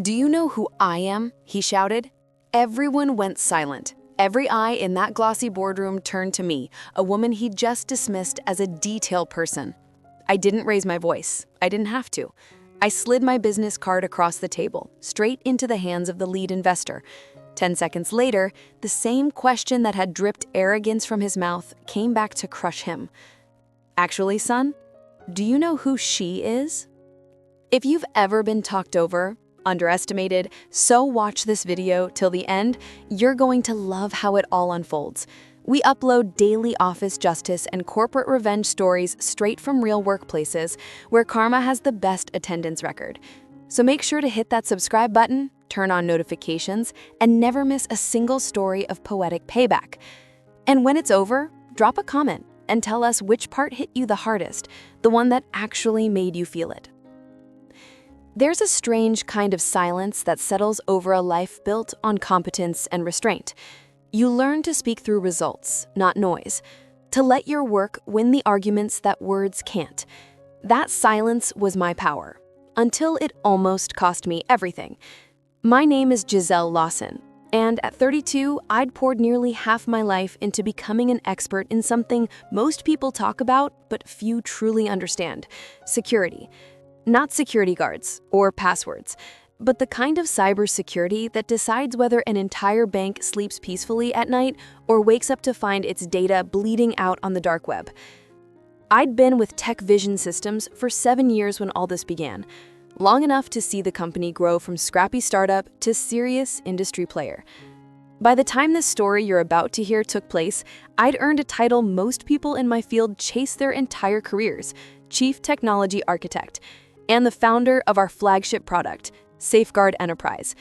"Do you know who I am?" he shouted. Everyone went silent. Every eye in that glossy boardroom turned to me, a woman he'd just dismissed as a detail person. I didn't raise my voice. I didn't have to. I slid my business card across the table, straight into the hands of the lead investor. 10 seconds later, the same question that had dripped arrogance from his mouth came back to crush him. "Actually, son, do you know who she is?" If you've ever been talked over, underestimated, so watch this video till the end. You're going to love how it all unfolds. We upload daily office justice and corporate revenge stories straight from real workplaces where karma has the best attendance record. So make sure to hit that subscribe button, turn on notifications, and never miss a single story of poetic payback. And when it's over, drop a comment and tell us which part hit you the hardest, the one that actually made you feel it. There's a strange kind of silence that settles over a life built on competence and restraint. You learn to speak through results, not noise, to let your work win the arguments that words can't. That silence was my power, until it almost cost me everything. My name is Giselle Lawson, and at 32, I'd poured nearly half my life into becoming an expert in something most people talk about, but few truly understand: security. Not security guards or passwords, but the kind of cybersecurity that decides whether an entire bank sleeps peacefully at night or wakes up to find its data bleeding out on the dark web. I'd been with Tech Vision Systems for 7 years when all this began, long enough to see the company grow from scrappy startup to serious industry player. By the time this story you're about to hear took place, I'd earned a title most people in my field chase their entire careers: Chief Technology Architect, and the founder of our flagship product, Safeguard Enterprise.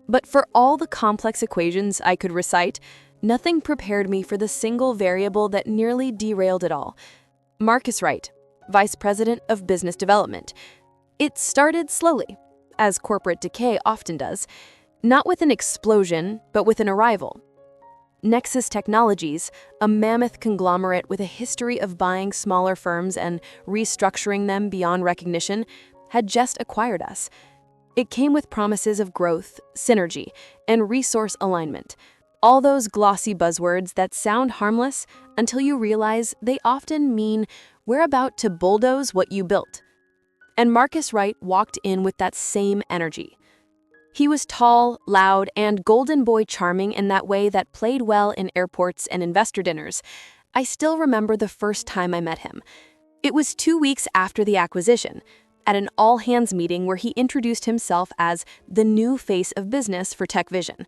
But for all the complex equations I could recite, nothing prepared me for the single variable that nearly derailed it all: Marcus Wright, Vice President of Business Development. It started slowly, as corporate decay often does, not with an explosion, but with an arrival. Nexus Technologies, a mammoth conglomerate with a history of buying smaller firms and restructuring them beyond recognition, had just acquired us. It came with promises of growth, synergy, and resource alignment. All those glossy buzzwords that sound harmless until you realize they often mean we're about to bulldoze what you built. And Marcus Wright walked in with that same energy. He was tall, loud, and golden boy charming in that way that played well in airports and investor dinners. I still remember the first time I met him. It was 2 weeks after the acquisition, at an all-hands meeting where he introduced himself as the new face of business for Tech Vision.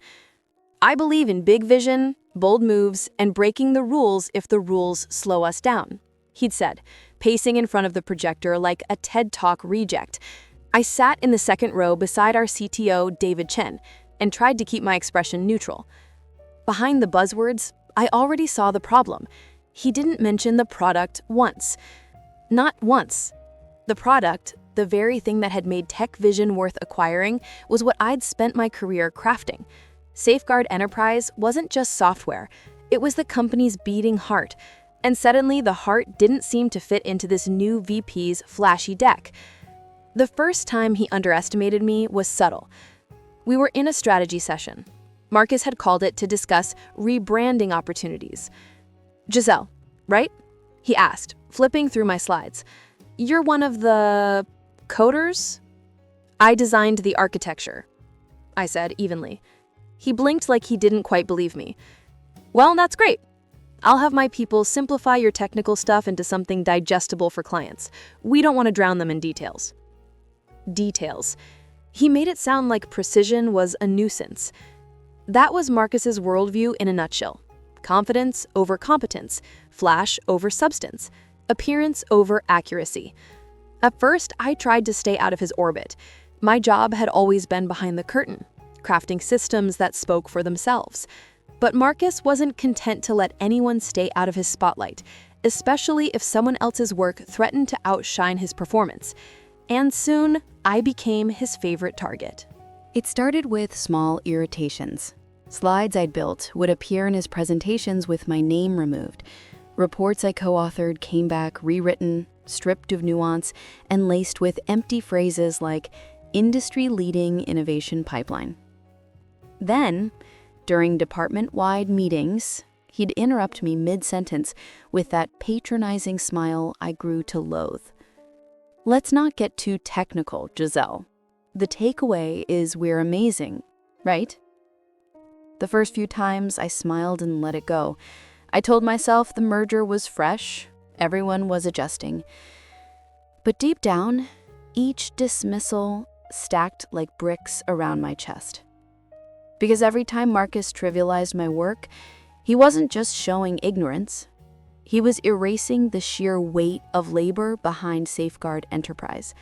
"I believe in big vision, bold moves, and breaking the rules if the rules slow us down," he'd said, pacing in front of the projector like a TED Talk reject. I sat in the second row beside our CTO, David Chen, and tried to keep my expression neutral. Behind the buzzwords, I already saw the problem. He didn't mention the product once. Not once. The product, the very thing that had made Tech Vision worth acquiring, was what I'd spent my career crafting. Safeguard Enterprise wasn't just software. It was the company's beating heart. And suddenly, the heart didn't seem to fit into this new VP's flashy deck. The first time he underestimated me was subtle. We were in a strategy session. Marcus had called it to discuss rebranding opportunities. "Giselle, right?" he asked, flipping through my slides. "You're one of the coders?" "I designed the architecture," I said evenly. He blinked like he didn't quite believe me. "Well, that's great. I'll have my people simplify your technical stuff into something digestible for clients. We don't want to drown them in details." Details. He made it sound like precision was a nuisance. That was Marcus's worldview in a nutshell. Confidence over competence, flash over substance, appearance over accuracy. At first, I tried to stay out of his orbit. My job had always been behind the curtain, crafting systems that spoke for themselves. But Marcus wasn't content to let anyone stay out of his spotlight, especially if someone else's work threatened to outshine his performance. And soon, I became his favorite target. It started with small irritations. Slides I'd built would appear in his presentations with my name removed. Reports I co-authored came back rewritten, stripped of nuance, and laced with empty phrases like industry-leading innovation pipeline. Then, during department-wide meetings, he'd interrupt me mid-sentence with that patronizing smile I grew to loathe. Let's not get too technical, Giselle. The takeaway is we're amazing, right? The first few times I smiled and let it go. I told myself the merger was fresh, everyone was adjusting. But deep down, each dismissal stacked like bricks around my chest. Because every time Marcus trivialized my work, he wasn't just showing ignorance. He was erasing the sheer weight of labor behind Safeguard Enterprise.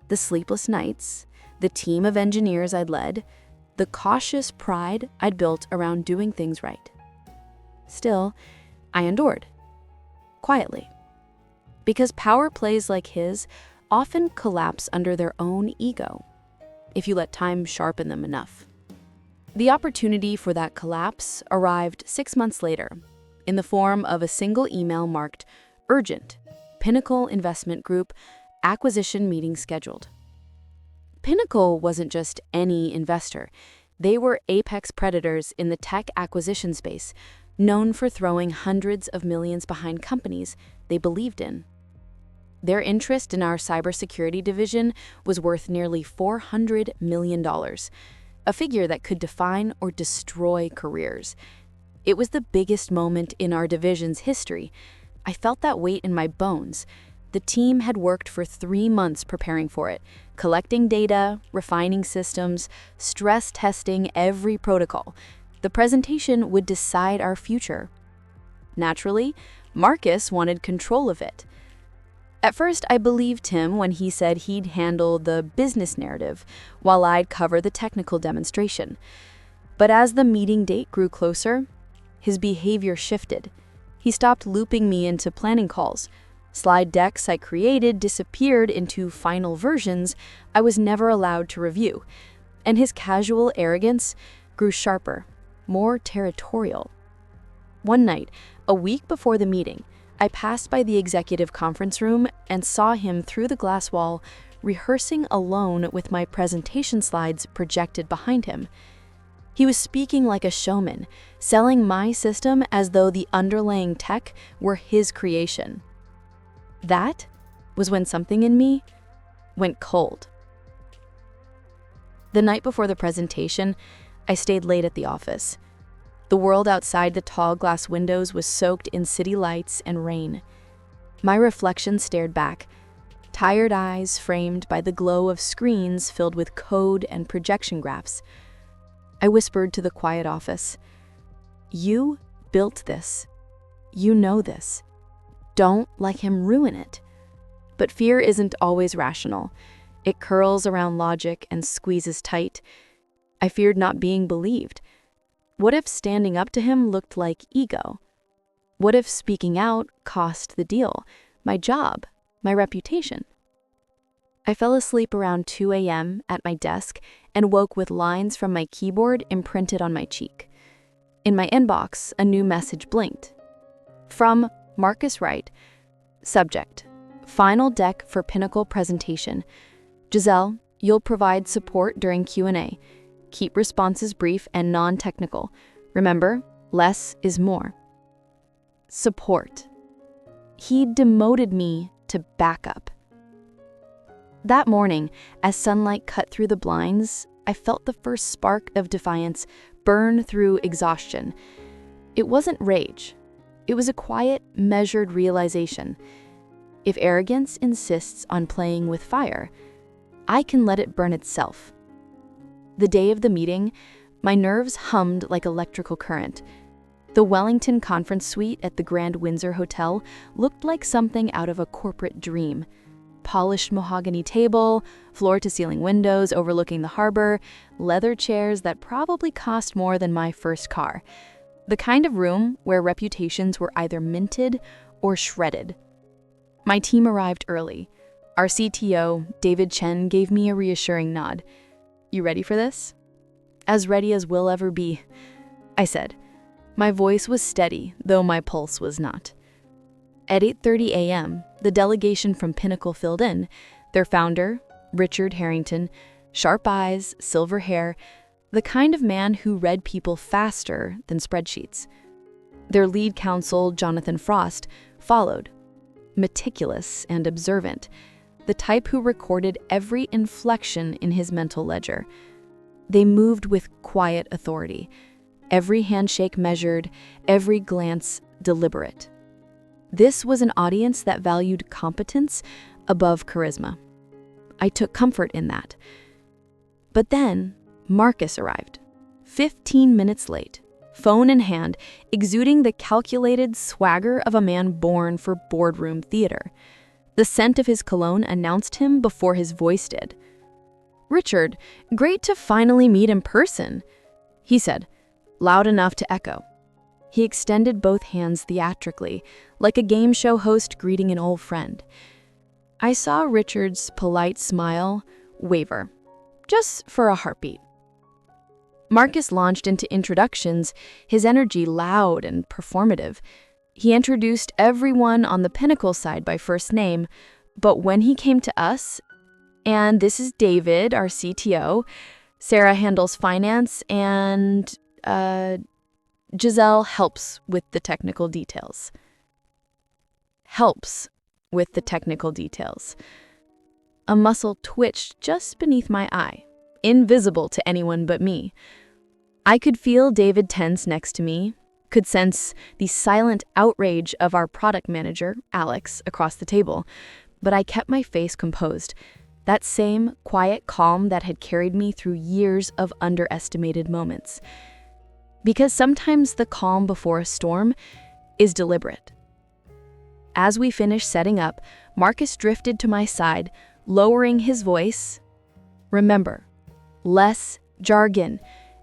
The sleepless nights, the team of engineers I'd led, the cautious pride I'd built around doing things right. Still, I endured. Quietly. Because power plays like his often collapse under their own ego, if you let time sharpen them enough. The opportunity for that collapse arrived 6 months later, in the form of a single email marked Urgent, Pinnacle Investment Group, acquisition meeting scheduled. Pinnacle wasn't just any investor. They were apex predators in the tech acquisition space, known for throwing hundreds of millions behind companies they believed in. Their interest in our cybersecurity division was worth nearly $400 million, a figure that could define or destroy careers. It was the biggest moment in our division's history. I felt that weight in my bones. The team had worked for 3 months preparing for it, collecting data, refining systems, stress testing every protocol. The presentation would decide our future. Naturally, Marcus wanted control of it. At first, I believed him when he said he'd handle the business narrative, while I'd cover the technical demonstration. But as the meeting date grew closer, his behavior shifted. He stopped looping me into planning calls. Slide decks I created disappeared into final versions I was never allowed to review, and his casual arrogance grew sharper, more territorial. One night, a week before the meeting, I passed by the executive conference room and saw him through the glass wall, rehearsing alone with my presentation slides projected behind him. He was speaking like a showman, selling my system as though the underlying tech were his creation. That was when something in me went cold. The night before the presentation, I stayed late at the office. The world outside the tall glass windows was soaked in city lights and rain. My reflection stared back, tired eyes framed by the glow of screens filled with code and projection graphs. I whispered to the quiet office, "You built this. You know this. Don't let him ruin it." But fear isn't always rational. It curls around logic and squeezes tight. I feared not being believed. What if standing up to him looked like ego? What if speaking out cost the deal, my job, my reputation? I fell asleep around 2 a.m. at my desk and woke with lines from my keyboard imprinted on my cheek. In my inbox, a new message blinked. From Marcus Wright. Subject: Final deck for Pinnacle presentation. Giselle, you'll provide support during Q&A. Keep responses brief and non-technical. Remember, less is more. Support. He demoted me to backup. That morning, as sunlight cut through the blinds, I felt the first spark of defiance burn through exhaustion. It wasn't rage. It was a quiet, measured realization. If arrogance insists on playing with fire, I can let it burn itself. The day of the meeting, my nerves hummed like electrical current. The Wellington Conference Suite at the Grand Windsor Hotel looked like something out of a corporate dream. Polished mahogany table, floor-to-ceiling windows overlooking the harbor, leather chairs that probably cost more than my first car. The kind of room where reputations were either minted or shredded. My team arrived early. Our CTO, David Chen, gave me a reassuring nod. "You ready for this?" "As ready as we'll ever be," I said. My voice was steady, though my pulse was not. At 8:30 a.m., the delegation from Pinnacle filled in. Their founder, Richard Harrington, Sharp eyes, silver hair, the kind of man who read people faster than spreadsheets. Their lead counsel, Jonathan Frost, followed, meticulous and observant, the type who recorded every inflection in his mental ledger. They moved with quiet authority, every handshake measured, every glance deliberate. This was an audience that valued competence above charisma. I took comfort in that. But then, Marcus arrived, 15 minutes late, phone in hand, exuding the calculated swagger of a man born for boardroom theater. The scent of his cologne announced him before his voice did. "Richard, great to finally meet in person," he said, loud enough to echo. He extended both hands theatrically, like a game show host greeting an old friend. I saw Richard's polite smile waver, just for a heartbeat. Marcus launched into introductions, his energy loud and performative. He introduced everyone on the Pinnacle side by first name, but when he came to us, and this is David, our CTO, Sarah handles finance, and Giselle helps with the technical details. Helps with the technical details. A muscle twitched just beneath my eye, invisible to anyone but me. I could feel David tense next to me, could sense the silent outrage of our product manager, Alex, across the table, but I kept my face composed, that same quiet calm that had carried me through years of underestimated moments. Because sometimes the calm before a storm is deliberate. As we finished setting up, Marcus drifted to my side, lowering his voice. "Remember, less jargon.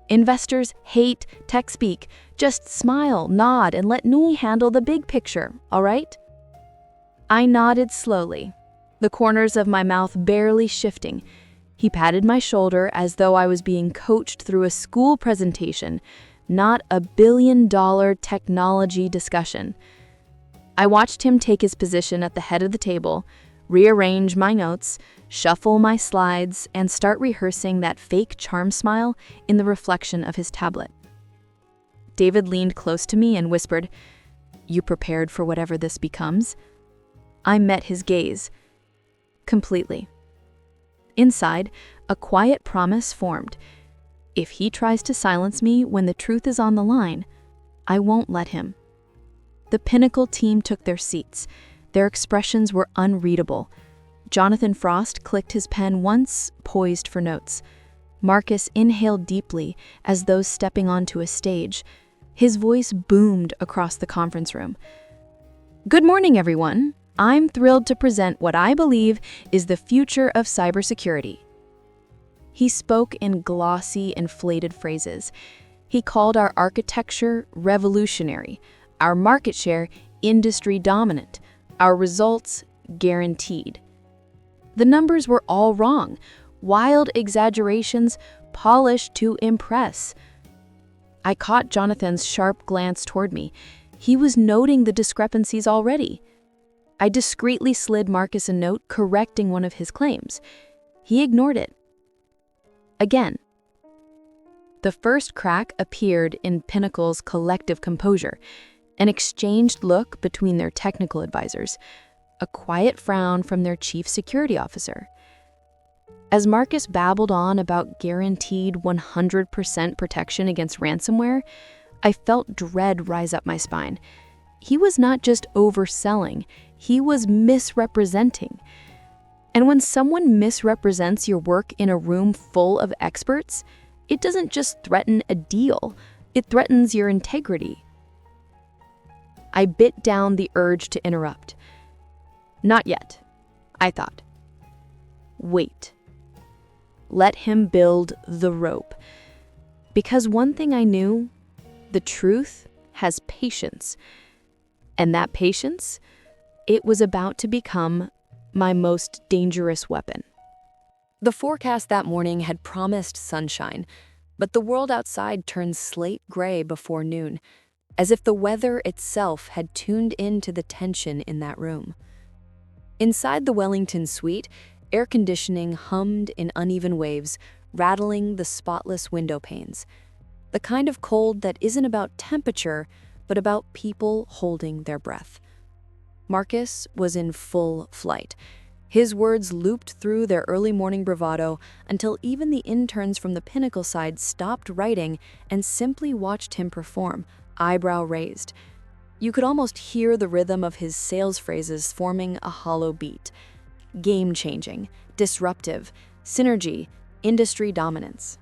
Investors hate tech speak. Just smile, nod, and let me handle the big picture, all right?" I nodded slowly, the corners of my mouth barely shifting. He patted my shoulder as though I was being coached through a school presentation, not a billion-dollar technology discussion. I watched him take his position at the head of the table, rearrange my notes, shuffle my slides, and start rehearsing that fake charm smile in the reflection of his tablet. David leaned close to me and whispered, "You prepared for whatever this becomes?" I met his gaze. Completely. Inside, a quiet promise formed. If he tries to silence me when the truth is on the line, I won't let him. The Pinnacle team took their seats. Their expressions were unreadable. Jonathan Frost clicked his pen once, poised for notes. Marcus inhaled deeply, as though stepping onto a stage. His voice boomed across the conference room. "Good morning, everyone. I'm thrilled to present what I believe is the future of cybersecurity." He spoke in glossy, inflated phrases. He called our architecture revolutionary, our market share industry dominant, our results guaranteed. The numbers were all wrong, wild exaggerations polished to impress. I caught Jonathan's sharp glance toward me. He was noting the discrepancies already. I discreetly slid Marcus a note correcting one of his claims. He ignored it. Again. The first crack appeared in Pinnacle's collective composure, an exchanged look between their technical advisors, a quiet frown from their chief security officer. As Marcus babbled on about guaranteed 100% protection against ransomware, I felt dread rise up my spine. He was not just overselling, he was misrepresenting. And when someone misrepresents your work in a room full of experts, it doesn't just threaten a deal, it threatens your integrity. I bit down the urge to interrupt. Not yet, I thought. Wait. Let him build the rope. Because one thing I knew, the truth has patience. And that patience, it was about to become my most dangerous weapon. The forecast that morning had promised sunshine, but the world outside turned slate gray before noon, as if the weather itself had tuned into the tension in that room. Inside the Wellington suite, Air conditioning hummed in uneven waves, rattling the spotless window panes. The kind of cold that isn't about temperature, but about people holding their breath. Marcus was in full flight. His words looped through their early morning bravado until even the interns from the Pinnacle side stopped writing and simply watched him perform, eyebrow raised. You could almost hear the rhythm of his sales phrases forming a hollow beat. Game-changing, disruptive, synergy, industry dominance.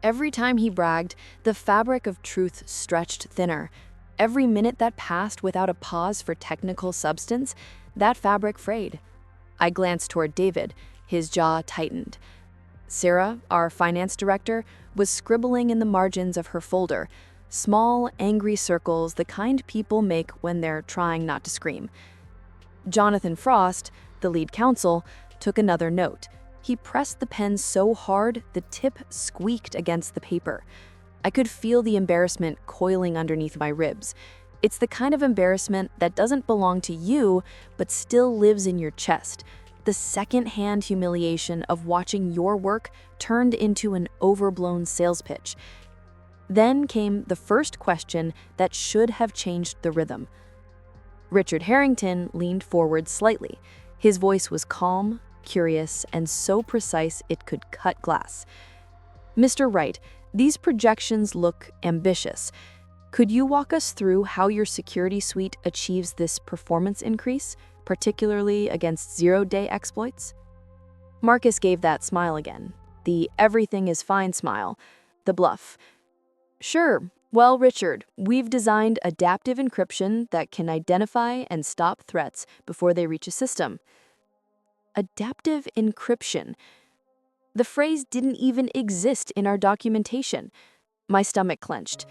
Every time he bragged, the fabric of truth stretched thinner. Every minute that passed without a pause for technical substance, that fabric frayed. I glanced toward David, his jaw tightened. Sarah, our finance director, was scribbling in the margins of her folder, small, angry circles, the kind people make when they're trying not to scream. Jonathan Frost, the lead counsel, took another note. He pressed the pen so hard the tip squeaked against the paper. I could feel the embarrassment coiling underneath my ribs. It's the kind of embarrassment that doesn't belong to you, but still lives in your chest. The second-hand humiliation of watching your work turned into an overblown sales pitch. Then came the first question that should have changed the rhythm. Richard Harrington leaned forward slightly. His voice was calm, curious, and so precise it could cut glass. Mr. Wright, these projections look ambitious. Could you walk us through how your security suite achieves this performance increase, particularly against zero-day exploits? Marcus gave that smile again, the everything is fine smile, the bluff. Sure. Well, Richard, we've designed adaptive encryption that can identify and stop threats before they reach a system. Adaptive encryption. The phrase didn't even exist in our documentation. My stomach clenched.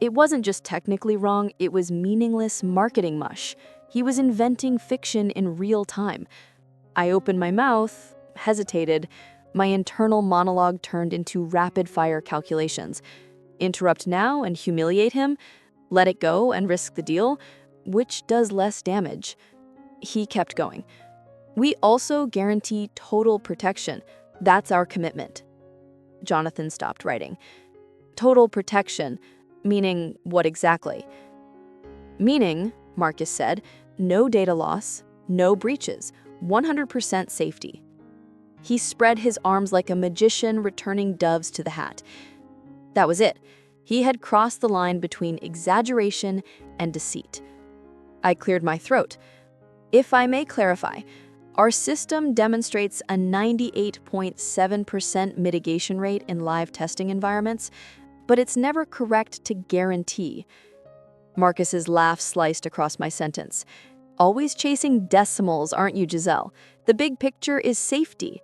It wasn't just technically wrong, it was meaningless marketing mush. He was inventing fiction in real time. I opened my mouth, hesitated. My internal monologue turned into rapid-fire calculations. Interrupt now and humiliate him? Let it go and risk the deal? Which does less damage? He kept going. We also guarantee total protection. That's our commitment. Jonathan stopped writing. Total protection, meaning what exactly? Meaning, Marcus said, no data loss, no breaches, 100% safety. He spread his arms like a magician returning doves to the hat. That was it. He had crossed the line between exaggeration and deceit. I cleared my throat. If I may clarify, our system demonstrates a 98.7% mitigation rate in live testing environments, but it's never correct to guarantee. Marcus's laugh sliced across my sentence. Always chasing decimals, aren't you, Giselle? The big picture is safety.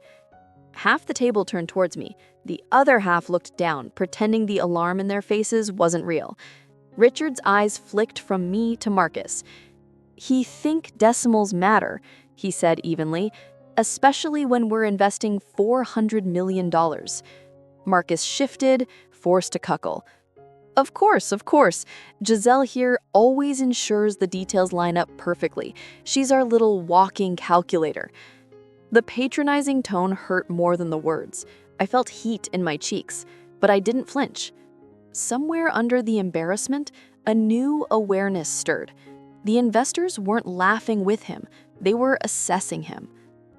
Half the table turned towards me. The other half looked down, pretending the alarm in their faces wasn't real. Richard's eyes flicked from me to Marcus. He think decimals matter, he said evenly, especially when we're investing $400 million. Marcus shifted, forced to cuckle. Of course. Giselle here always ensures the details line up perfectly. She's our little walking calculator. The patronizing tone hurt more than the words. I felt heat in my cheeks, but I didn't flinch. Somewhere under the embarrassment, a new awareness stirred. The investors weren't laughing with him, they were assessing him.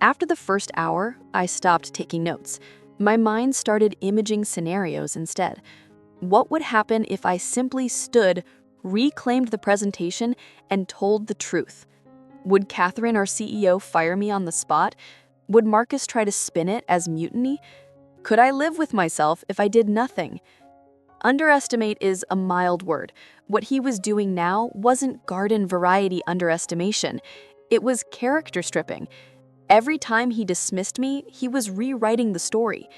After the first hour, I stopped taking notes. My mind started imaging scenarios instead. What would happen if I simply stood, reclaimed the presentation, and told the truth? Would Catherine, our CEO, fire me on the spot? Would Marcus try to spin it as mutiny? Could I live with myself if I did nothing? Underestimate is a mild word. What he was doing now wasn't garden variety underestimation. It was character stripping. Every time he dismissed me, he was rewriting the story.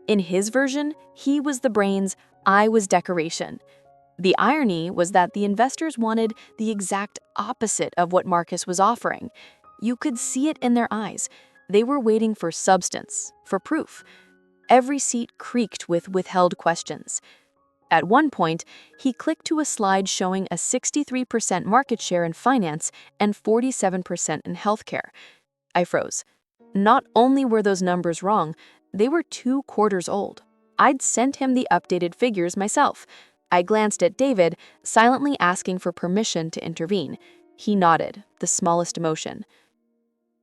In his version, he was the brains, I was decoration. The irony was that the investors wanted the exact opposite of what Marcus was offering. You could see it in their eyes. They were waiting for substance, for proof. Every seat creaked with withheld questions. At one point, he clicked to a slide showing a 63% market share in finance and 47% in healthcare. I froze. Not only were those numbers wrong, they were 2 quarters old. I'd sent him the updated figures myself. I glanced at David, silently asking for permission to intervene. He nodded, the smallest emotion.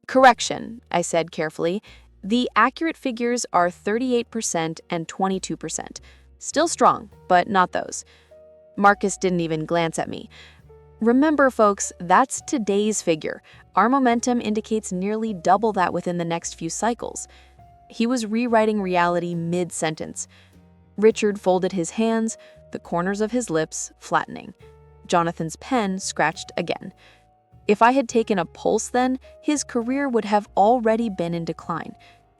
Correction, I said carefully. The accurate figures are 38% and 22%. Still strong, but not those. Marcus didn't even glance at me. Remember, folks, that's today's figure. Our momentum indicates nearly double that within the next few cycles. He was rewriting reality mid-sentence. Richard folded his hands, the corners of his lips flattening. Jonathan's pen scratched again. If I had taken a pulse then, his career would have already been in decline.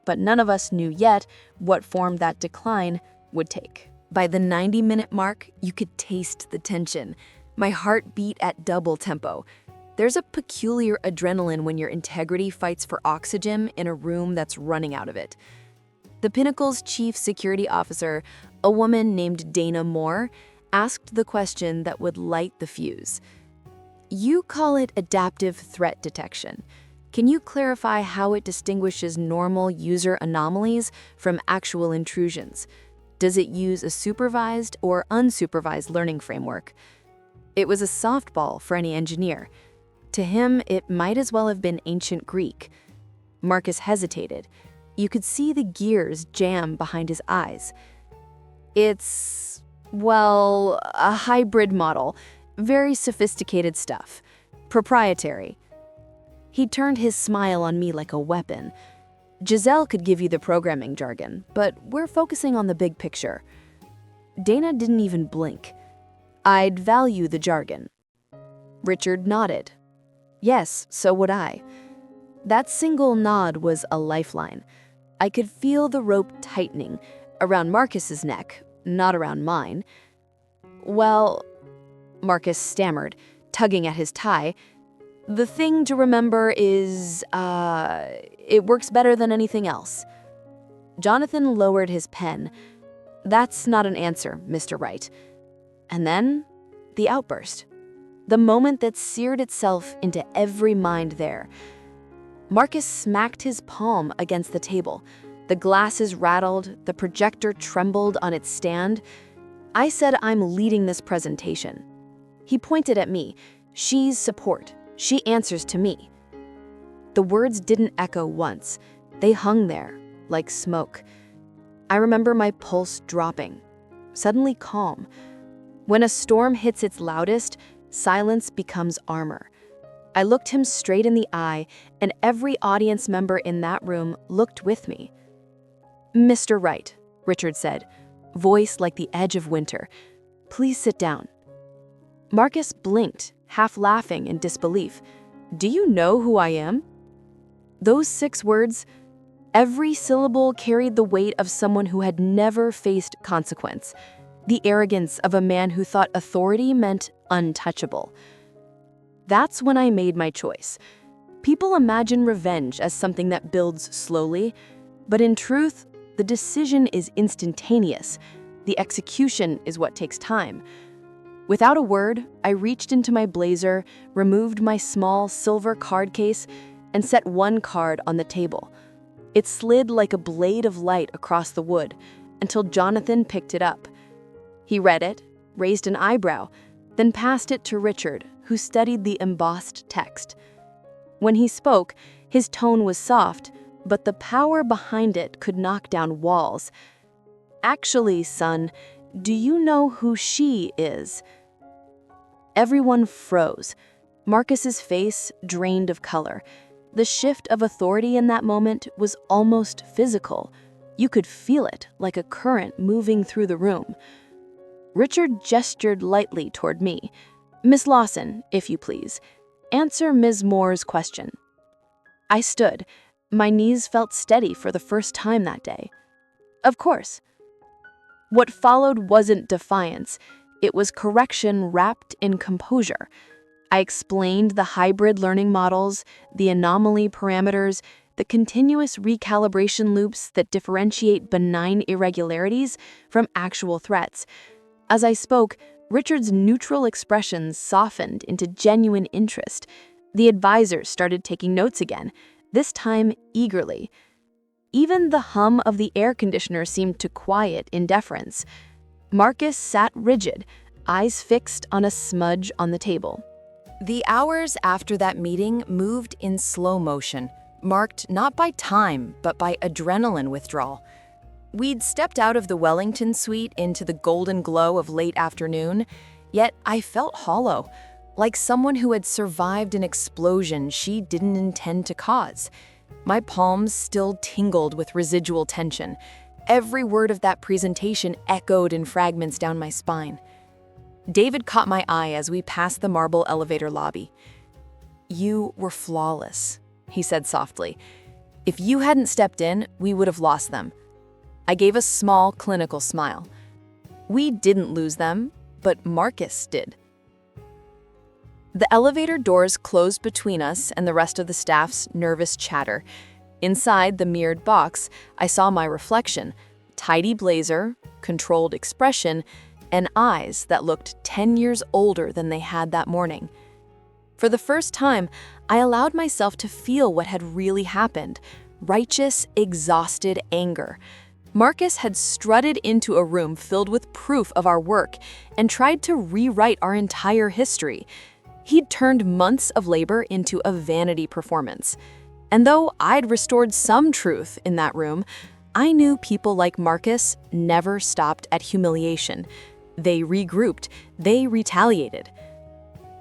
But none of us knew yet what form that decline would take. By the 90-minute mark, you could taste the tension. My heart beat at double tempo. There's a peculiar adrenaline when your integrity fights for oxygen in a room that's running out of it. The Pinnacle's chief security officer, a woman named Dana Moore, asked the question that would light the fuse. You call it adaptive threat detection. Can you clarify how it distinguishes normal user anomalies from actual intrusions? Does it use a supervised or unsupervised learning framework? It was a softball for any engineer. To him, it might as well have been ancient Greek. Marcus hesitated. You could see the gears jam behind his eyes. It's, well, a hybrid model. Very sophisticated stuff. Proprietary. He turned his smile on me like a weapon. Giselle could give you the programming jargon, but we're focusing on the big picture. Dana didn't even blink. I'd value the jargon. Richard nodded. Yes, so would I. That single nod was a lifeline. I could feel the rope tightening, around Marcus's neck, not around mine. Well, Marcus stammered, tugging at his tie. The thing to remember is, it works better than anything else. Jonathan lowered his pen. That's not an answer, Mr. Wright. And then, the outburst. The moment that seared itself into every mind there. Marcus smacked his palm against the table. The glasses rattled, the projector trembled on its stand. I said I'm leading this presentation. He pointed at me. She's support. She answers to me. The words didn't echo once. They hung there, like smoke. I remember my pulse dropping, suddenly calm. When a storm hits its loudest, silence becomes armor. I looked him straight in the eye, and every audience member in that room looked with me. Mr. Wright, Richard said, voice like the edge of winter. Please sit down. Marcus blinked, half laughing in disbelief. Do you know who I am? Those 6 words, every syllable carried the weight of someone who had never faced consequence. The arrogance of a man who thought authority meant untouchable. That's when I made my choice. People imagine revenge as something that builds slowly, but in truth, the decision is instantaneous. The execution is what takes time. Without a word, I reached into my blazer, removed my small silver card case, and set one card on the table. It slid like a blade of light across the wood until Jonathan picked it up. He read it, raised an eyebrow, then passed it to Richard, who studied the embossed text. When he spoke, his tone was soft, but the power behind it could knock down walls. Actually, son, do you know who she is? Everyone froze. Marcus's face drained of color. The shift of authority in that moment was almost physical. You could feel it, like a current moving through the room. Richard gestured lightly toward me. Miss Lawson, if you please, answer Ms. Moore's question. I stood. My knees felt steady for the first time that day. Of course. What followed wasn't defiance. It was correction wrapped in composure. I explained the hybrid learning models, the anomaly parameters, the continuous recalibration loops that differentiate benign irregularities from actual threats. As I spoke, Richard's neutral expressions softened into genuine interest. The advisors started taking notes again. this time eagerly. Even the hum of the air conditioner seemed to quiet in deference. Marcus sat rigid, eyes fixed on a smudge on the table. The hours after that meeting moved in slow motion, marked not by time, but by adrenaline withdrawal. We'd stepped out of the Wellington suite into the golden glow of late afternoon, yet I felt hollow, like someone who had survived an explosion she didn't intend to cause. My palms still tingled with residual tension. Every word of that presentation echoed in fragments down my spine. David caught my eye as we passed the marble elevator lobby. "You were flawless," he said softly. "If you hadn't stepped in, we would have lost them." I gave a small, clinical smile. We didn't lose them, but Marcus did. The elevator doors closed between us and the rest of the staff's nervous chatter. Inside the mirrored box, I saw my reflection, tidy blazer, controlled expression, and eyes that looked 10 years older than they had that morning. For the first time, I allowed myself to feel what had really happened, righteous, exhausted anger. Marcus had strutted into a room filled with proof of our work and tried to rewrite our entire history. He'd turned months of labor into a vanity performance. And though I'd restored some truth in that room, I knew people like Marcus never stopped at humiliation. They regrouped, they retaliated.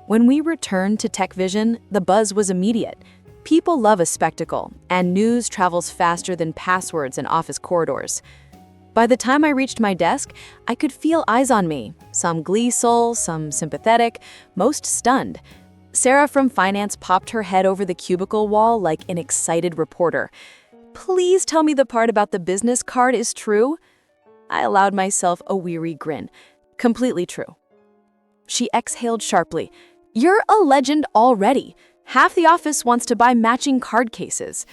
When we returned to TechVision, the buzz was immediate. People love a spectacle, and news travels faster than passwords in office corridors. By the time I reached my desk, I could feel eyes on me, some gleeful, some sympathetic, most stunned. Sarah from finance popped her head over the cubicle wall like an excited reporter. "Please tell me the part about the business card is true." I allowed myself a weary grin. Completely true. She exhaled sharply. "You're a legend already. Half the office wants to buy matching card cases."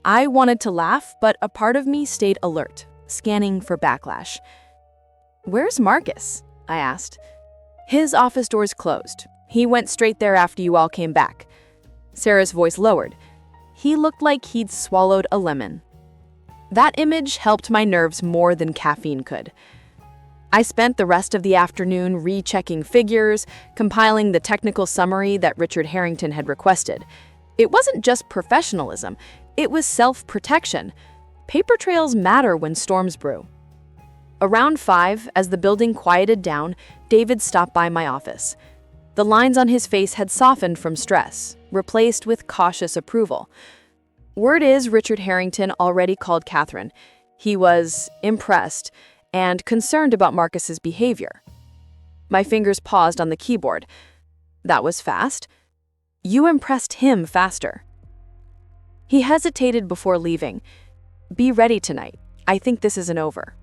I wanted to laugh, but a part of me stayed alert, scanning for backlash. "Where's Marcus?" I asked. "His office doors closed. He went straight there after you all came back." Sarah's voice lowered. He looked like he'd swallowed a lemon. That image helped my nerves more than caffeine could. I spent the rest of the afternoon rechecking figures, compiling the technical summary that Richard Harrington had requested. It wasn't just professionalism, it was self-protection. Paper trails matter when storms brew. Around 5, as the building quieted down, David stopped by my office. The lines on his face had softened from stress, replaced with cautious approval. Word is Richard Harrington already called Catherine. He was impressed and concerned about Marcus's behavior. My fingers paused on the keyboard. That was fast. You impressed him faster. He hesitated before leaving. Be ready tonight. I think this isn't over.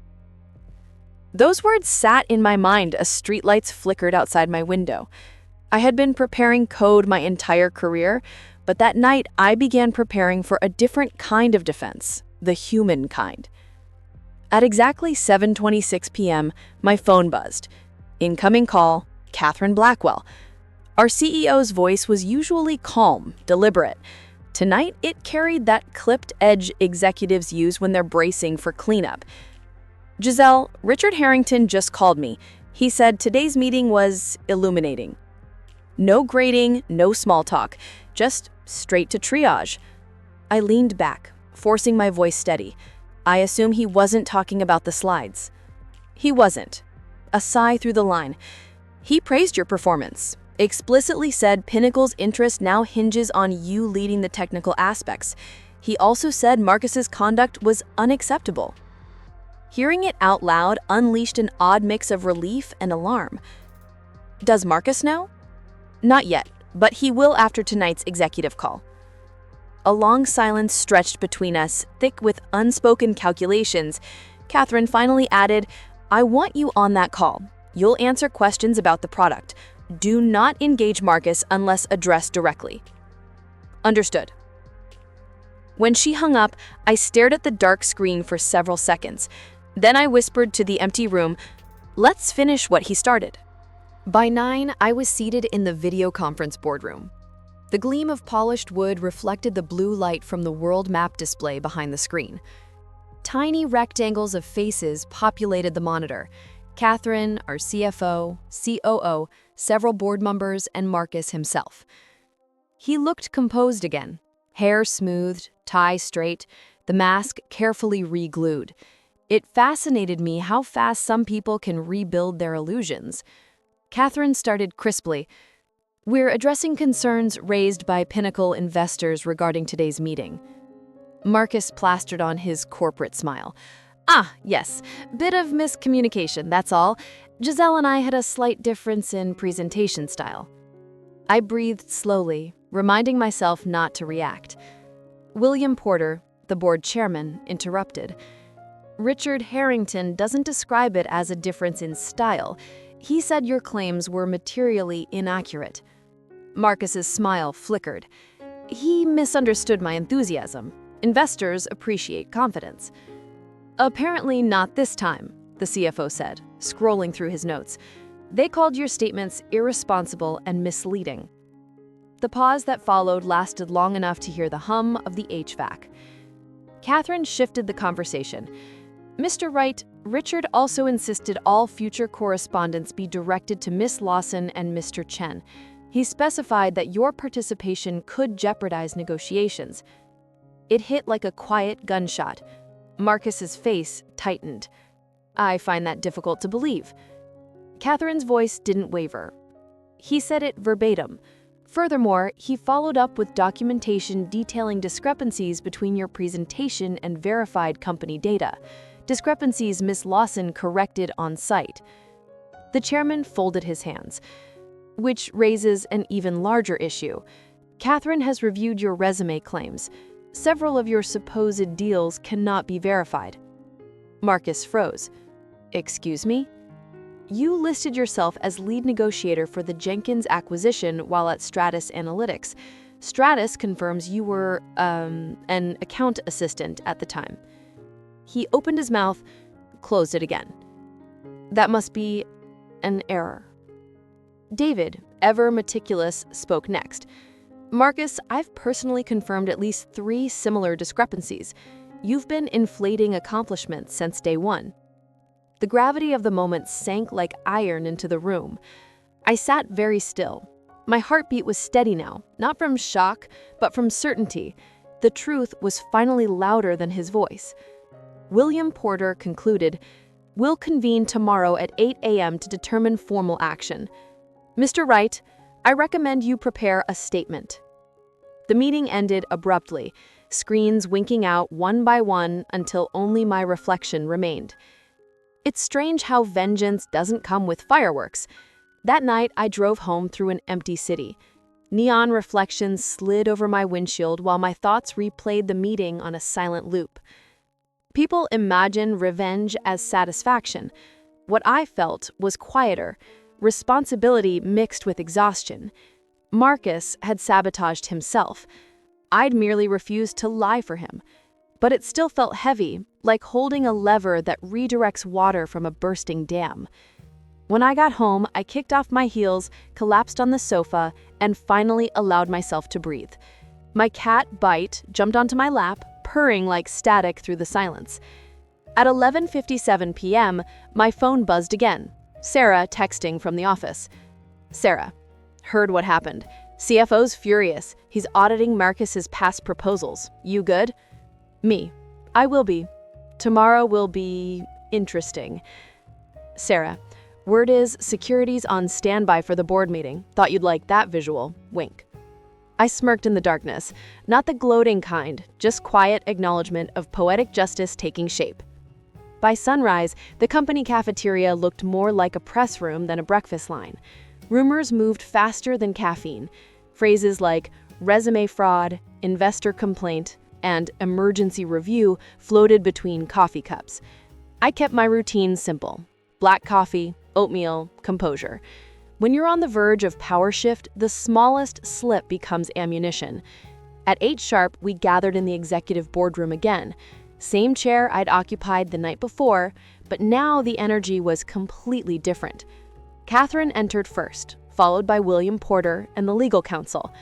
Those words sat in my mind as streetlights flickered outside my window. I had been preparing code my entire career, but that night I began preparing for a different kind of defense, the human kind. At exactly 7:26 p.m., my phone buzzed. Incoming call, Catherine Blackwell. Our CEO's voice was usually calm, deliberate. Tonight, it carried that clipped edge executives use when they're bracing for cleanup. Giselle, Richard Harrington just called me. He said today's meeting was illuminating. No grading, no small talk, just straight to triage. I leaned back, forcing my voice steady. I assume he wasn't talking about the slides. He wasn't. A sigh through the line. He praised your performance, explicitly said Pinnacle's interest now hinges on you leading the technical aspects. He also said Marcus's conduct was unacceptable. Hearing it out loud unleashed an odd mix of relief and alarm. Does Marcus know? Not yet, but he will after tonight's executive call. A long silence stretched between us, thick with unspoken calculations. Catherine finally added, I want you on that call. You'll answer questions about the product. Do not engage Marcus unless addressed directly. Understood. When she hung up, I stared at the dark screen for several seconds. Then I whispered to the empty room, let's finish what he started. By 9, I was seated in the video conference boardroom. The gleam of polished wood reflected the blue light from the world map display behind the screen. Tiny rectangles of faces populated the monitor. Catherine, our CFO, COO, several board members, and Marcus himself. He looked composed again, hair smoothed, tie straight, the mask carefully re-glued. It fascinated me how fast some people can rebuild their illusions. Catherine started crisply. "We're addressing concerns raised by Pinnacle investors regarding today's meeting." Marcus plastered on his corporate smile. "Ah, yes, bit of miscommunication, that's all. Giselle and I had a slight difference in presentation style." I breathed slowly, reminding myself not to react. William Porter, the board chairman, interrupted. "Richard Harrington doesn't describe it as a difference in style. He said your claims were materially inaccurate." Marcus's smile flickered. "He misunderstood my enthusiasm. Investors appreciate confidence." "Apparently not this time," the CFO said, scrolling through his notes. "They called your statements irresponsible and misleading." The pause that followed lasted long enough to hear the hum of the HVAC. Catherine shifted the conversation. "Mr. Wright, Richard also insisted all future correspondence be directed to Miss Lawson and Mr. Chen. He specified that your participation could jeopardize negotiations." It hit like a quiet gunshot. Marcus's face tightened. "I find that difficult to believe." Catherine's voice didn't waver. He said it verbatim. Furthermore, he followed up with documentation detailing discrepancies between your presentation and verified company data, discrepancies Miss Lawson corrected on site. The chairman folded his hands. "Which raises an even larger issue. Catherine has reviewed your resume claims. Several of your supposed deals cannot be verified." Marcus froze. "Excuse me?" "You listed yourself as lead negotiator for the Jenkins acquisition while at Stratus Analytics. Stratus confirms you were, an account assistant at the time." He opened his mouth, closed it again. "That must be an error." David, ever meticulous, spoke next. "Marcus, I've personally confirmed at least 3 similar discrepancies. You've been inflating accomplishments since day one." The gravity of the moment sank like iron into the room. I sat very still. My heartbeat was steady now, not from shock, but from certainty. The truth was finally louder than his voice. William Porter concluded, "We'll convene tomorrow at 8 a.m. to determine formal action. Mr. Wright, I recommend you prepare a statement." The meeting ended abruptly, screens winking out one by one until only my reflection remained. It's strange how vengeance doesn't come with fireworks. That night, I drove home through an empty city. Neon reflections slid over my windshield while my thoughts replayed the meeting on a silent loop. People imagine revenge as satisfaction. What I felt was quieter, responsibility mixed with exhaustion. Marcus had sabotaged himself. I'd merely refused to lie for him. But it still felt heavy, like holding a lever that redirects water from a bursting dam. When I got home, I kicked off my heels, collapsed on the sofa, and finally allowed myself to breathe. My cat, Bite, jumped onto my lap, purring like static through the silence. At 11:57 p.m., my phone buzzed again. Sarah texting from the office. "Sarah, heard what happened. CFO's furious. He's auditing Marcus's past proposals. You good?" Me. "I will be. Tomorrow will be interesting." Sarah. "Word is security's on standby for the board meeting. Thought you'd like that visual. Wink." I smirked in the darkness. Not the gloating kind, just quiet acknowledgement of poetic justice taking shape. By sunrise, the company cafeteria looked more like a press room than a breakfast line. Rumors moved faster than caffeine. Phrases like resume fraud, investor complaint, and emergency review floated between coffee cups. I kept my routine simple. Black coffee, oatmeal, composure. When you're on the verge of power shift, the smallest slip becomes ammunition. At 8 sharp, we gathered in the executive boardroom again. Same chair I'd occupied the night before, but now the energy was completely different. Catherine entered first, followed by William Porter and the legal counsel.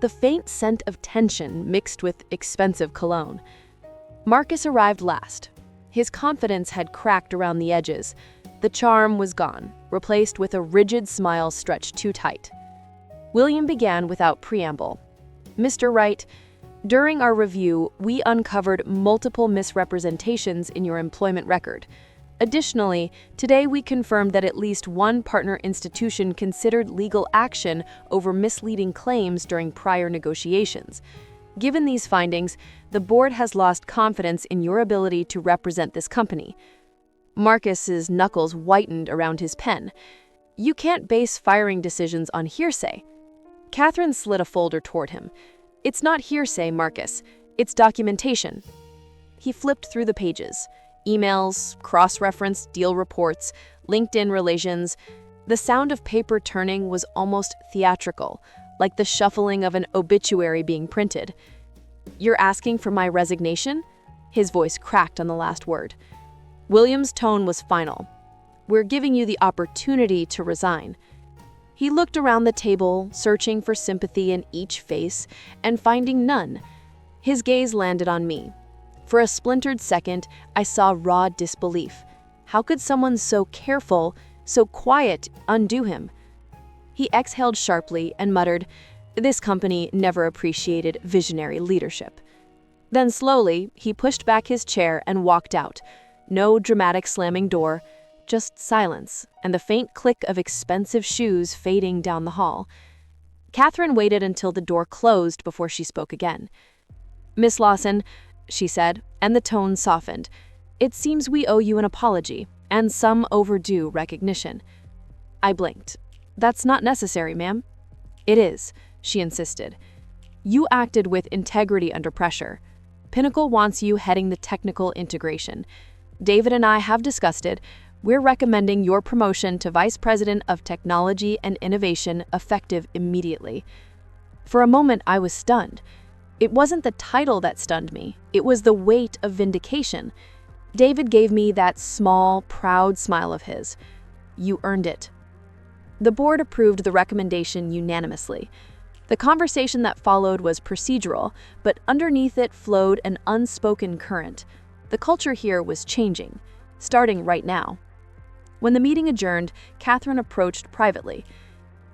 the faint scent of tension mixed with expensive cologne. Marcus arrived last. His confidence had cracked around the edges. The charm was gone, replaced with a rigid smile stretched too tight. William began without preamble. "Mr. Wright, during our review, we uncovered multiple misrepresentations in your employment record. Additionally, today we confirmed that at least one partner institution considered legal action over misleading claims during prior negotiations. Given these findings, the board has lost confidence in your ability to represent this company." Marcus's knuckles whitened around his pen. "You can't base firing decisions on hearsay." Catherine slid a folder toward him. "It's not hearsay, Marcus. It's documentation." He flipped through the pages. Emails, cross-referenced deal reports, LinkedIn relations. The sound of paper turning was almost theatrical, like the shuffling of an obituary being printed. "You're asking for my resignation?" His voice cracked on the last word. William's tone was final. "We're giving you the opportunity to resign." He looked around the table, searching for sympathy in each face, and finding none. His gaze landed on me. For a splintered second, I saw raw disbelief. How could someone so careful, so quiet, undo him? He exhaled sharply and muttered, "This company never appreciated visionary leadership." Then slowly, he pushed back his chair and walked out. No dramatic slamming door, just silence and the faint click of expensive shoes fading down the hall. Catherine waited until the door closed before she spoke again. "Miss Lawson," she said, and the tone softened. "It seems we owe you an apology and some overdue recognition." I blinked. "That's not necessary, ma'am." "It is," she insisted. "You acted with integrity under pressure. Pinnacle wants you heading the technical integration. David and I have discussed it. We're recommending your promotion to Vice President of Technology and Innovation effective immediately." For a moment, I was stunned. It wasn't the title that stunned me. It was the weight of vindication. David gave me that small, proud smile of his. "You earned it." The board approved the recommendation unanimously. The conversation that followed was procedural, but underneath it flowed an unspoken current. The culture here was changing, starting right now. When the meeting adjourned, Catherine approached privately.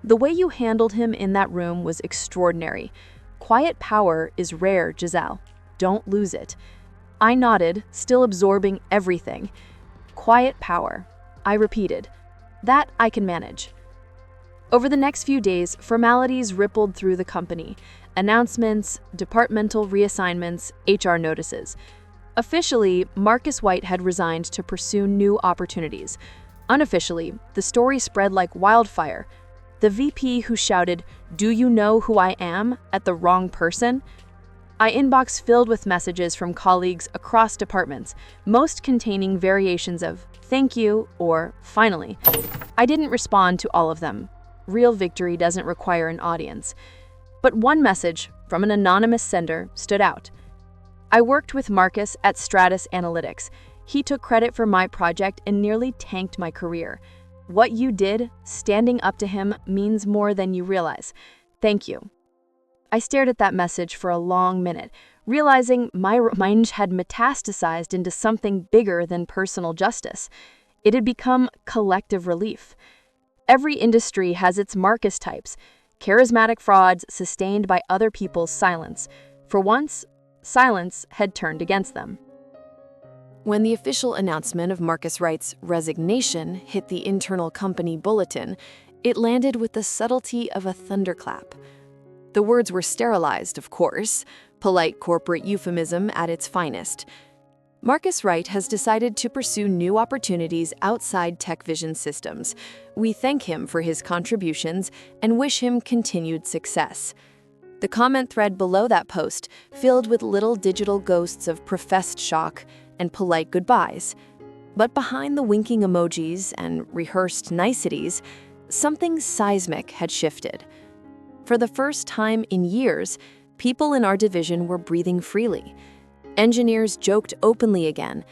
"The way you handled him in that room was extraordinary. Quiet power is rare, Giselle. Don't lose it." I nodded, still absorbing everything. "Quiet power," I repeated. "That I can manage." Over the next few days, formalities rippled through the company. Announcements, departmental reassignments, HR notices. Officially, Marcus White had resigned to pursue new opportunities. Unofficially, the story spread like wildfire. The VP who shouted, "Do you know who I am?" at the wrong person. My inbox filled with messages from colleagues across departments, most containing variations of "thank you" or "finally." I didn't respond to all of them. Real victory doesn't require an audience. But one message from an anonymous sender stood out. "I worked with Marcus at Stratus Analytics. He took credit for my project and nearly tanked my career. What you did, standing up to him, means more than you realize. Thank you." I stared at that message for a long minute, realizing my mind had metastasized into something bigger than personal justice. It had become collective relief. Every industry has its Marcus types, charismatic frauds sustained by other people's silence. For once, silence had turned against them. When the official announcement of Marcus Wright's resignation hit the internal company bulletin, it landed with the subtlety of a thunderclap. The words were sterilized, of course, polite corporate euphemism at its finest. Marcus Wright has decided to pursue new opportunities outside TechVision Systems. We thank him for his contributions and wish him continued success. The comment thread below that post filled with little digital ghosts of professed shock and polite goodbyes. But behind the winking emojis and rehearsed niceties, something seismic had shifted. For the first time in years, people in our division were breathing freely. Engineers joked openly again.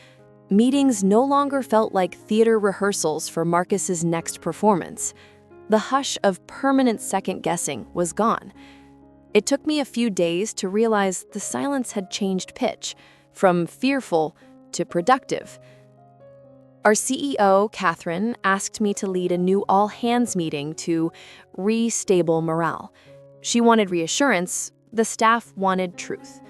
Meetings no longer felt like theater rehearsals for Marcus's next performance. The hush of permanent second-guessing was gone. It took me a few days to realize the silence had changed pitch, from fearful to productive. Our CEO, Catherine, asked me to lead a new all-hands meeting to re-stable morale. She wanted reassurance, the staff wanted truth.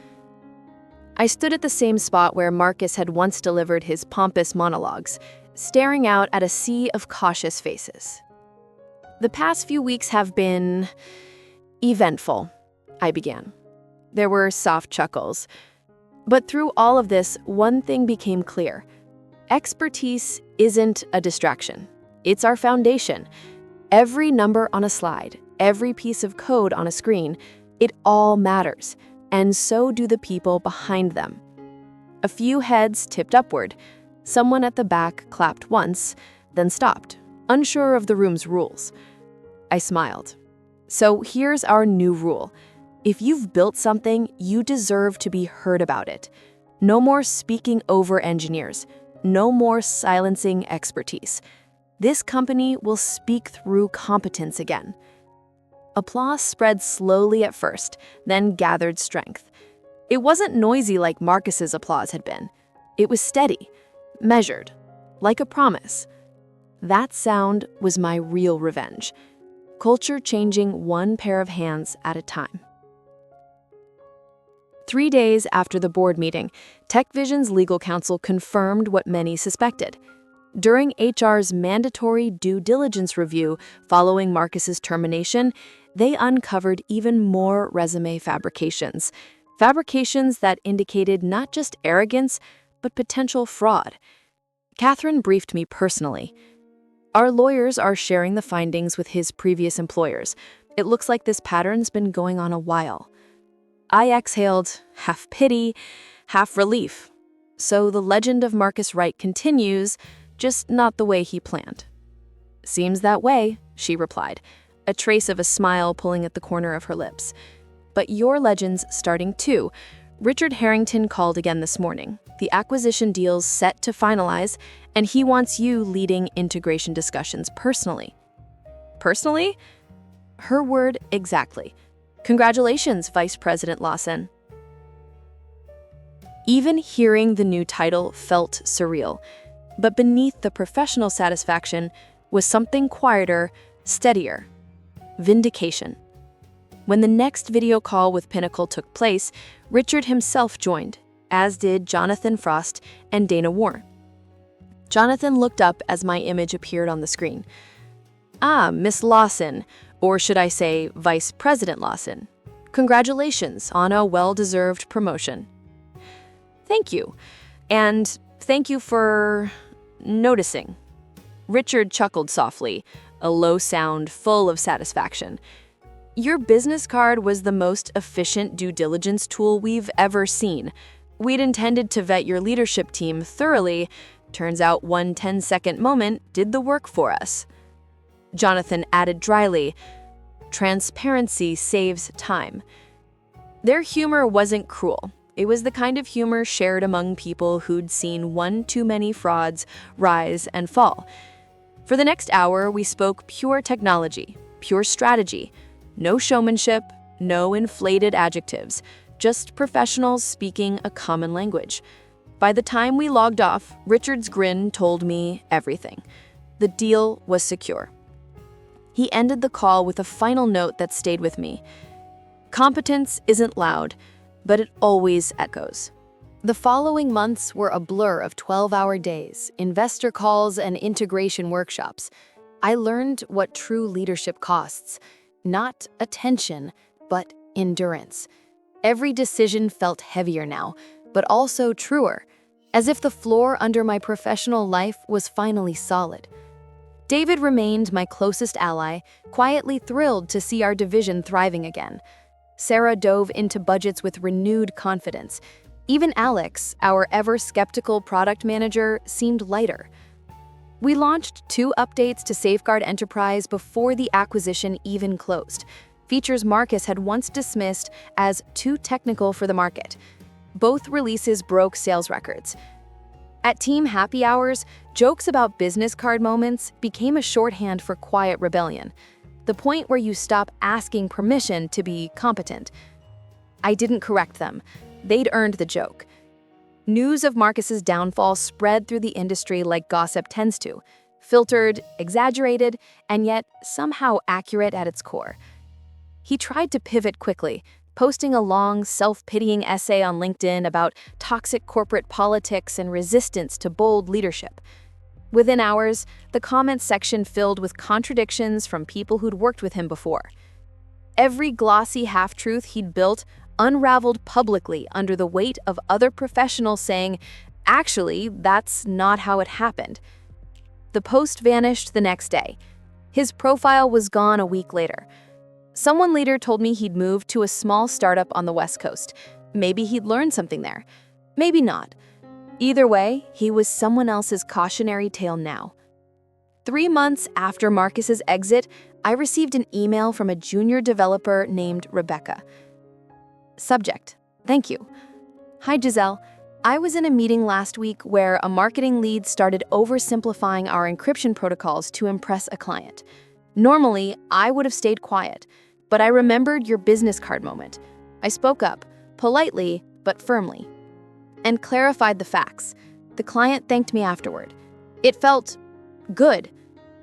I stood at the same spot where Marcus had once delivered his pompous monologues, staring out at a sea of cautious faces. The past few weeks have been eventful, I began. There were soft chuckles. But through all of this, one thing became clear. Expertise isn't a distraction. It's our foundation. Every number on a slide, every piece of code on a screen, it all matters, and so do the people behind them. A few heads tipped upward. Someone at the back clapped once, then stopped, unsure of the room's rules. I smiled. So here's our new rule. If you've built something, you deserve to be heard about it. No more speaking over engineers. No more silencing expertise. This company will speak through competence again. Applause spread slowly at first, then gathered strength. It wasn't noisy like Marcus's applause had been. It was steady, measured, like a promise. That sound was my real revenge. Culture changing one pair of hands at a time. 3 days after the board meeting, TechVision's legal counsel confirmed what many suspected. During HR's mandatory due diligence review following Marcus's termination, they uncovered even more resume fabrications. Fabrications that indicated not just arrogance, but potential fraud. Catherine briefed me personally. Our lawyers are sharing the findings with his previous employers. It looks like this pattern's been going on a while. I exhaled, half pity, half relief. So the legend of Marcus Wright continues, just not the way he planned. Seems that way, she replied, a trace of a smile pulling at the corner of her lips. But your legend's starting too. Richard Harrington called again this morning. The acquisition deal's set to finalize, and he wants you leading integration discussions personally. Personally? Her word exactly. Congratulations, Vice President Lawson. Even hearing the new title felt surreal, but beneath the professional satisfaction was something quieter, steadier. Vindication. When the next video call with Pinnacle took place, Richard himself joined, as did Jonathan Frost and Dana Warr. Jonathan looked up as my image appeared on the screen. Ah, Miss Lawson, or should I say Vice President Lawson. Congratulations on a well-deserved promotion. Thank you. And thank you for noticing. Richard chuckled softly, a low sound full of satisfaction. Your business card was the most efficient due diligence tool we've ever seen. We'd intended to vet your leadership team thoroughly. Turns out one 10-second moment did the work for us. Jonathan added dryly, transparency saves time. Their humor wasn't cruel. It was the kind of humor shared among people who'd seen one too many frauds rise and fall. For the next hour, we spoke pure technology, pure strategy, no showmanship, no inflated adjectives, just professionals speaking a common language. By the time we logged off, Richard's grin told me everything. The deal was secure. He ended the call with a final note that stayed with me. Competence isn't loud, but it always echoes. The following months were a blur of 12-hour days, investor calls, and integration workshops. I learned what true leadership costs. Not attention, but endurance. Every decision felt heavier now, but also truer, as if the floor under my professional life was finally solid. David remained my closest ally, quietly thrilled to see our division thriving again. Sarah dove into budgets with renewed confidence. Even Alex, our ever-skeptical product manager, seemed lighter. We launched 2 updates to Safeguard Enterprise before the acquisition even closed. Features Marcus had once dismissed as too technical for the market. Both releases broke sales records. At team happy hours, jokes about business card moments became a shorthand for quiet rebellion. the point where you stop asking permission to be competent. I didn't correct them. They'd earned the joke. News of Marcus's downfall spread through the industry like gossip tends to, filtered, exaggerated, and yet somehow accurate at its core. He tried to pivot quickly, posting a long, self-pitying essay on LinkedIn about toxic corporate politics and resistance to bold leadership. Within hours, the comments section filled with contradictions from people who'd worked with him before. Every glossy half-truth he'd built unraveled publicly under the weight of other professionals saying, "Actually, that's not how it happened." The post vanished the next day. His profile was gone a week later. Someone later told me he'd moved to a small startup on the West Coast. Maybe he'd learned something there. Maybe not. Either way, he was someone else's cautionary tale now. 3 months after Marcus's exit, I received an email from a junior developer named Rebecca. Subject: Thank you. Hi, Giselle. I was in a meeting last week where a marketing lead started oversimplifying our encryption protocols to impress a client. Normally, I would have stayed quiet, but I remembered your business card moment. I spoke up, politely but firmly, and clarified the facts. The client thanked me afterward. It felt good.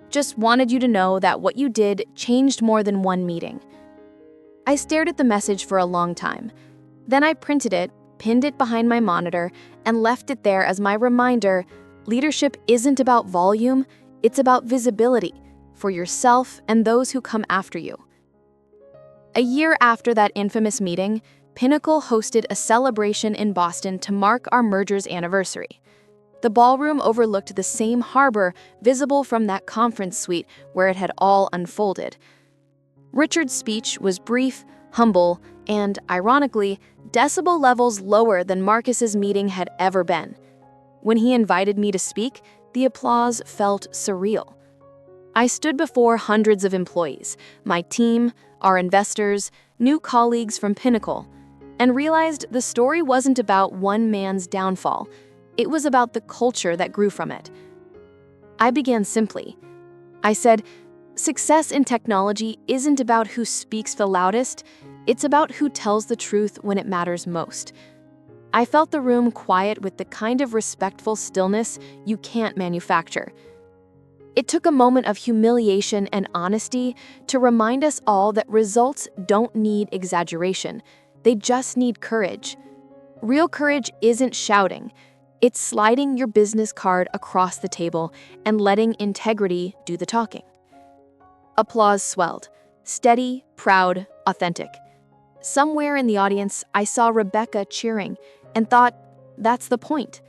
Just wanted you to know that what you did changed more than one meeting. I stared at the message for a long time. Then I printed it, pinned it behind my monitor, and left it there as my reminder: leadership isn't about volume, it's about visibility for yourself and those who come after you. A year after that infamous meeting, Pinnacle hosted a celebration in Boston to mark our merger's anniversary. The ballroom overlooked the same harbor visible from that conference suite where it had all unfolded. Richard's speech was brief, humble, and, ironically, decibel levels lower than Marcus's meeting had ever been. When he invited me to speak, the applause felt surreal. I stood before hundreds of employees, my team, our investors, new colleagues from Pinnacle, and realized the story wasn't about one man's downfall. It was about the culture that grew from it. I began simply. I said, "Success in technology isn't about who speaks the loudest, it's about who tells the truth when it matters most." I felt the room quiet with the kind of respectful stillness you can't manufacture. It took a moment of humiliation and honesty to remind us all that results don't need exaggeration. They just need courage. Real courage isn't shouting. It's sliding your business card across the table and letting integrity do the talking. Applause swelled. Steady, proud, authentic. Somewhere in the audience, I saw Rebecca cheering and thought, that's the point.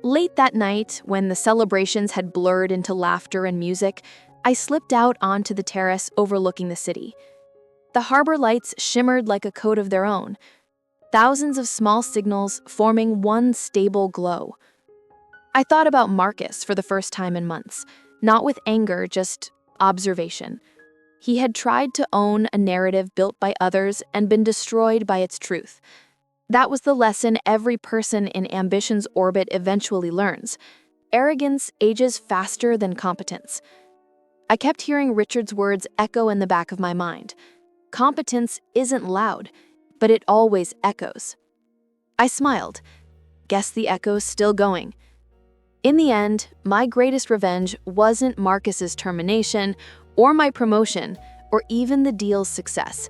Late that night, when the celebrations had blurred into laughter and music, I slipped out onto the terrace overlooking the city. The harbor lights shimmered like a coat of their own, thousands of small signals forming one stable glow. I thought about Marcus for the first time in months, not with anger, just observation. He had tried to own a narrative built by others and been destroyed by its truth. That was the lesson every person in ambition's orbit eventually learns. Arrogance ages faster than competence. I kept hearing Richard's words echo in the back of my mind. Competence isn't loud, but it always echoes. I smiled. Guess the echo's still going. In the end, my greatest revenge wasn't Marcus's termination, or my promotion, or even the deal's success.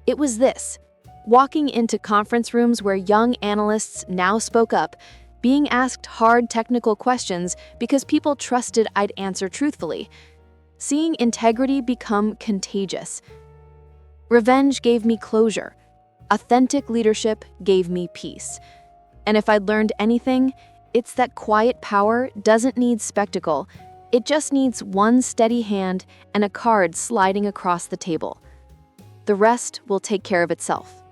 It was this: walking into conference rooms where young analysts now spoke up, being asked hard technical questions because people trusted I'd answer truthfully, seeing integrity become contagious. Revenge gave me closure. Authentic leadership gave me peace. And if I'd learned anything, it's that quiet power doesn't need spectacle. It just needs one steady hand and a card sliding across the table. The rest will take care of itself.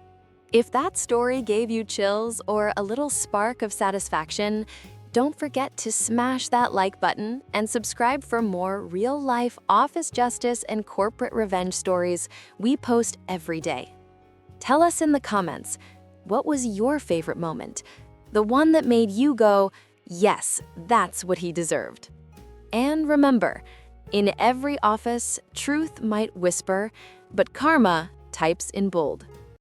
If that story gave you chills or a little spark of satisfaction, don't forget to smash that like button and subscribe for more real-life office justice and corporate revenge stories we post every day. Tell us in the comments, what was your favorite moment? The one that made you go, yes, that's what he deserved. And remember, In every office, truth might whisper, but karma types in bold.